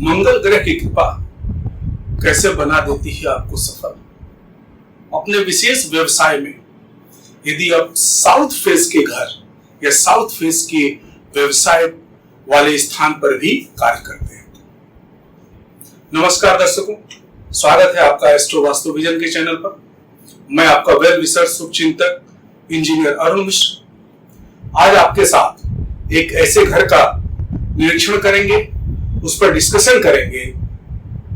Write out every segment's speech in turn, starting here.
मंगल ग्रह की कृपा कैसे बना देती है आपको सफल। अपने विशेष व्यवसाय में यदि आप साउथ फेस के घर या साउथ फेस के व्यवसाय वाले स्थान पर भी कार्य करते हैं। नमस्कार दर्शकों, स्वागत है आपका एस्ट्रो वास्तु विजन के चैनल पर। मैं आपका वेल रिसर्च शुभचिंतक इंजीनियर अरुण मिश्र आज आपके साथ एक ऐसे घर का निरीक्षण करेंगे, उस पर डिस्कशन करेंगे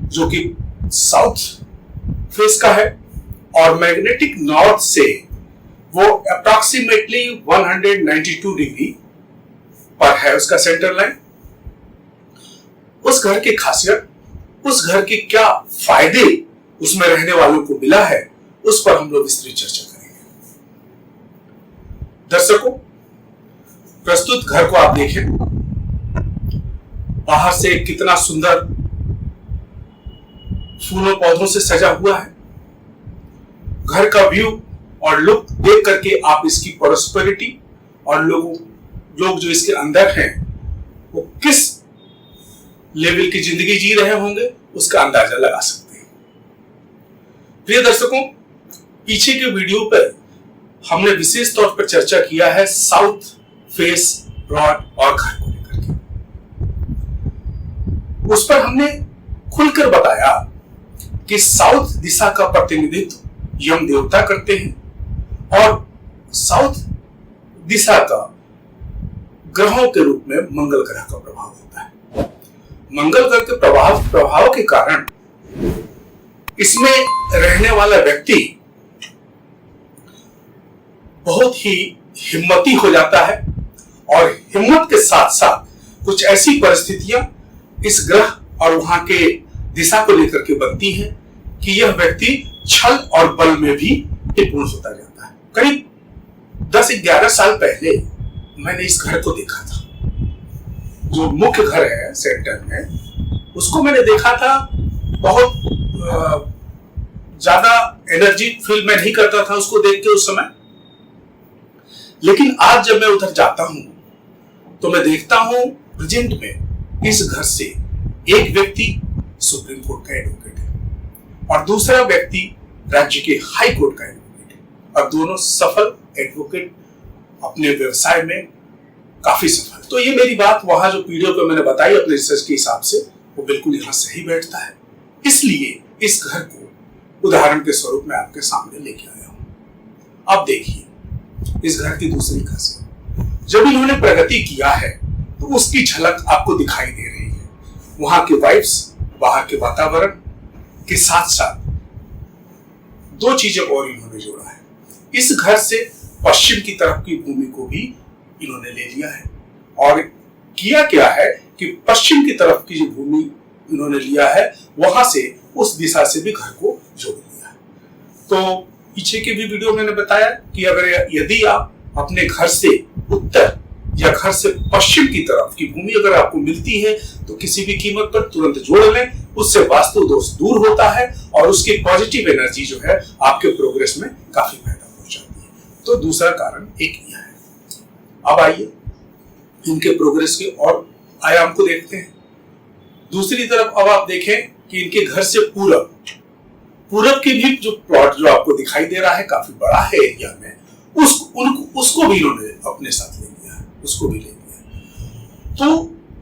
जो कि साउथ फेस का है और मैग्नेटिक नॉर्थ से वो अप्रॉक्सीमेटली 192 डिग्री पर है उसका सेंटर लाइन। उस घर की खासियत, उस घर के क्या फायदे उसमें रहने वालों को मिला है, उस पर हम लोग विस्तृत चर्चा करेंगे। दर्शकों, प्रस्तुत घर को आप देखें, बाहर से कितना सुंदर फूलों पौधों से सजा हुआ है। घर का व्यू और लुक देख करके आप इसकी प्रॉस्पेरिटी और लोग जो इसके अंदर हैं वो किस लेवल की जिंदगी जी रहे होंगे उसका अंदाजा लगा सकते हैं। प्रिय दर्शकों, पीछे के वीडियो पर हमने विशेष तौर पर चर्चा किया है साउथ फेस प्लॉट और घर को लेकर के। उस पर हमने खुलकर बताया कि साउथ दिशा का प्रतिनिधित्व यम देवता करते हैं और साउथ दिशा का ग्रहों के रूप में मंगल ग्रह का प्रभाव होता है। मंगल ग्रह के प्रभाव के कारण इसमें रहने वाला व्यक्ति बहुत ही हिम्मती हो जाता है और हिम्मत के साथ साथ कुछ ऐसी परिस्थितियां इस ग्रह और वहां के दिशा को लेकर के बनती हैं कि यह व्यक्ति छल और बल में भी निपुण होता जाता है। करीब 10-11 साल पहले मैंने इस घर को देखा था। जो मुख्य घर है सेंटर में, उसको मैंने देखा था। बहुत ज्यादा एनर्जी फील मैं नहीं करता था उसको देख के उस समय, लेकिन आज जब मैं उधर जाता हूं तो मैं देखता हूं प्रेजेंट में इस घर से एक व्यक्ति सुप्रीम कोर्ट का एडवोकेट है और दूसरा व्यक्ति राज्य के हाई कोर्ट का एडवोकेट है और दोनों सफल एडवोकेट अपने व्यवसाय में काफी सफल। तो ये मेरी बात वहां जो वीडियो पे मैंने बताई अपने रिसर्च के हिसाब से वो बिल्कुल यहां सही बैठता है। इसलिए इस घर को उदाहरण के स्वरूप में आपके सामने लेके आया हूं। अब देखिए इस घर की दूसरी खासियत, जब इन्होंने प्रगति किया है तो उसकी झलक आपको दिखाई दे रही है। वहां के वाइब्स, बाहर के वातावरण के साथ साथ दो चीजें और इन्होंने जोड़ा है। इस घर से पश्चिम की तरफ की भूमि को भी इन्होंने ले लिया है और किया क्या है कि पश्चिम की तरफ की जो भूमि इन्होंने लिया है वहां से उस दिशा से भी घर को जोड़ लिया है। तो पीछे की भी वीडियो मैंने बताया कि यदि आप अपने घर से उत्तर या घर से पश्चिम की तरफ की भूमि अगर आपको मिलती है तो किसी भी कीमत पर तुरंत जोड़ लें, उससे वास्तु दोष दूर होता है और उसकी पॉजिटिव एनर्जी जो है आपके प्रोग्रेस में काफी फायदा पहुंचाती है। तो दूसरा कारण एक यह है। अब आइए इनके प्रोग्रेस के और आयाम को देखते हैं। दूसरी तरफ अब आप देखें कि इनके घर से पूरब की भी जो प्लॉट जो आपको दिखाई दे रहा है काफी बड़ा है एरिया में, उसको भी इन्होंने अपने साथ ले लिया है, उसको भी ले लिया। तो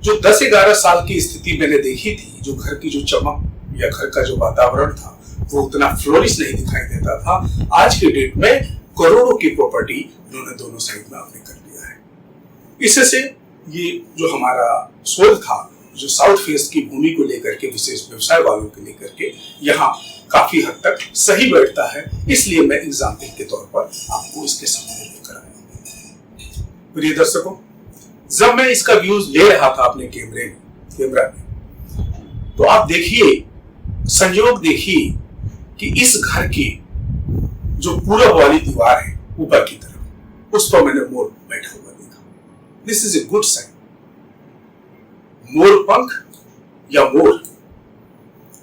जो 10-11 साल की स्थिति मैंने देखी थी, जो घर की जो चमक या घर का जो वातावरण था वो उतना फ्लोरिश नहीं दिखाई देता था, आज के डेट में करोड़ों की प्रॉपर्टी इन्होंने दोनों साइड में आपने कर लिया है। इससे ये जो हमारा शोध था, जो साउथ फेस की भूमि को लेकर के, विशेष व्यवसाय वालों को लेकर के, यहाँ काफी हद तक सही बैठता है। इसलिए मैं एग्जाम्पल के तौर पर आपको इसके सामने लेकर आया हूं। प्रिय दर्शकों, जब मैं इसका व्यूज ले रहा था अपने कैमरा में, तो आप देखिए, संयोग देखिए कि इस घर की जो पूरब वाली दीवार है ऊपर की तरफ, उस पर मैंने मोर बैठा हुआ देखा। This is a good sign. मोर पंख या मोर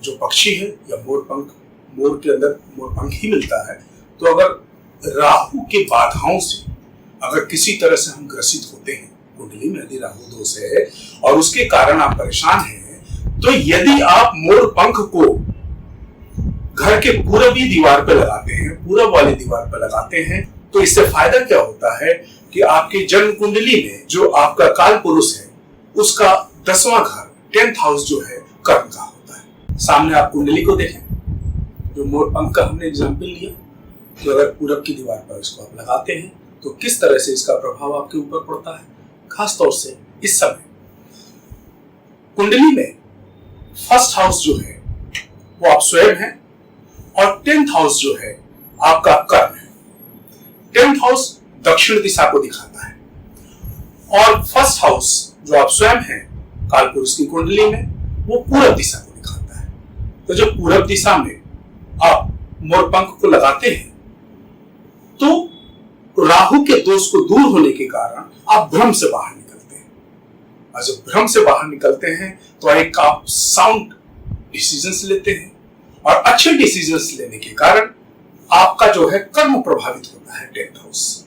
जो पक्षी है या मोर पंख, मोर के अंदर मोर पंख ही मिलता है। तो अगर राहु के बाधाओं से अगर किसी तरह से हम ग्रसित होते हैं, कुंडली में यदि राहु दोष है और उसके कारण आप परेशान हैं, तो यदि आप मोर पंख को घर के पूर्वी दीवार पर लगाते हैं, पूरब वाली दीवार पर लगाते हैं, तो इससे फायदा क्या होता है कि आपकी जन्म कुंडली में जो आपका काल पुरुष है उसका 10वां घर 10th हाउस जो है कर्म का होता है। सामने आप कुंडली को देखें, जो मोर पंख का हमने एग्जाम्पल लिया, तो अगर पूरब की दीवार पर इसको आप लगाते हैं तो किस तरह से इसका प्रभाव आपके ऊपर पड़ता है। खासतौर से इस समय कुंडली में 1st हाउस जो है वो आप स्वयं हैं और 10th हाउस जो है आपका कर्म है। 10th हाउस दक्षिण दिशा को दिखाता है और 1st हाउस जो आप स्वयं हैं कालपुरुष की कुंडली में वो पूरब दिशा को दिखाता है। तो जब पूरब दिशा में आप मोर पंख को लगाते हैं तो राहु के दोष को दूर होने के कारण आप भ्रम से बाहर निकलते हैं, और जब भ्रम से बाहर निकलते हैं तो एक आप साउंड डिसीजंस लेते हैं और अच्छे डिसीजंस लेने के कारण आपका जो है कर्म प्रभावित होता है 10th हाउस।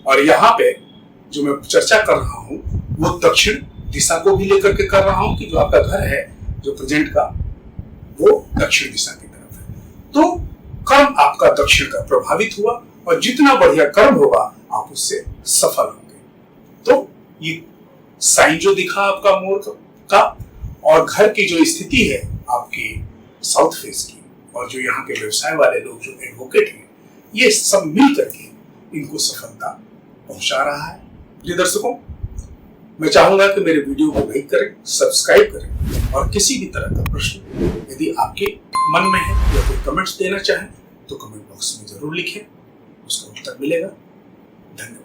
और यहाँ पे जो मैं चर्चा कर रहा हूं वो दक्षिण दिशा को भी लेकर के कर रहा हूं कि जो आपका घर है जो प्रेजेंट का वो दक्षिण दिशा की तरफ है। तो कर्म आपका दक्षिण का प्रभावित हुआ और जितना बढ़िया कर्म होगा आप उससे सफल होंगे। तो ये साइन जो दिखा आपका मोर का और घर की जो स्थिति है आपकी साउथ फेस की और जो यहाँ के व्यवसाय वाले लोग जो एडवोकेट हैं ये सब मिल करके इनको सफलता पहुंचा रहा है। प्रिय दर्शकों, मैं चाहूंगा कि मेरे वीडियो को लाइक करें, सब्सक्राइब करें और किसी भी तरह का प्रश्न यदि आपके मन में है या कोई कमेंट्स देना चाहें तो कमेंट बॉक्स में जरूर लिखें, उसका उत्तर मिलेगा। धन्यवाद।